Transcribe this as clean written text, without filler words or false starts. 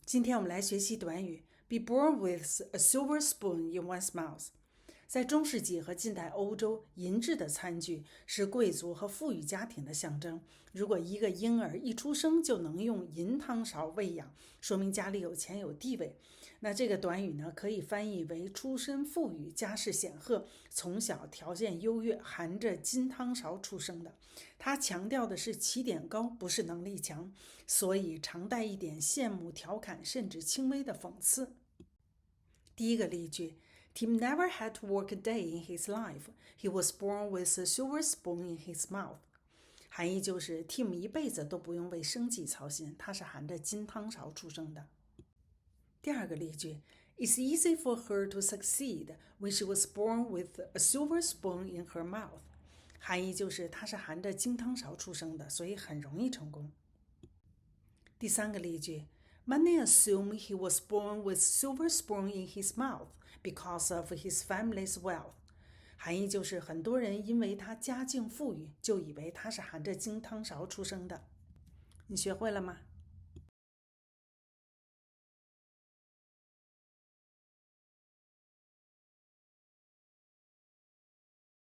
今天我们来学习短语 be born with a silver spoon in one's mouth。在中世纪和近代欧洲，银质的餐具是贵族和富裕家庭的象征。如果一个婴儿一出生就能用银汤勺喂养，说明家里有钱有地位。那这个短语呢，可以翻译为出身富裕、家世显赫、从小条件优越、含着金汤勺出生的。它强调的是起点高，不是能力强，所以常带一点羡慕、调侃，甚至轻微的讽刺。第一个例句 Tim never had to work a day in his life. He was born with a silver spoon in his mouth. 含义就是 Tim 一辈子都不用为生计操心，他是含着金汤勺出生的。第二个例句 It's easy for her to succeed when she was born with a silver spoon in her mouth. 含义就是他是含着金汤勺出生的，所以很容易成功。第三个例句Many assume he was born with silver spoon in his mouth because of his family's wealth. 含义就是很多人因为他家境富裕，就以为他是含着金汤勺出生的。你学会了吗？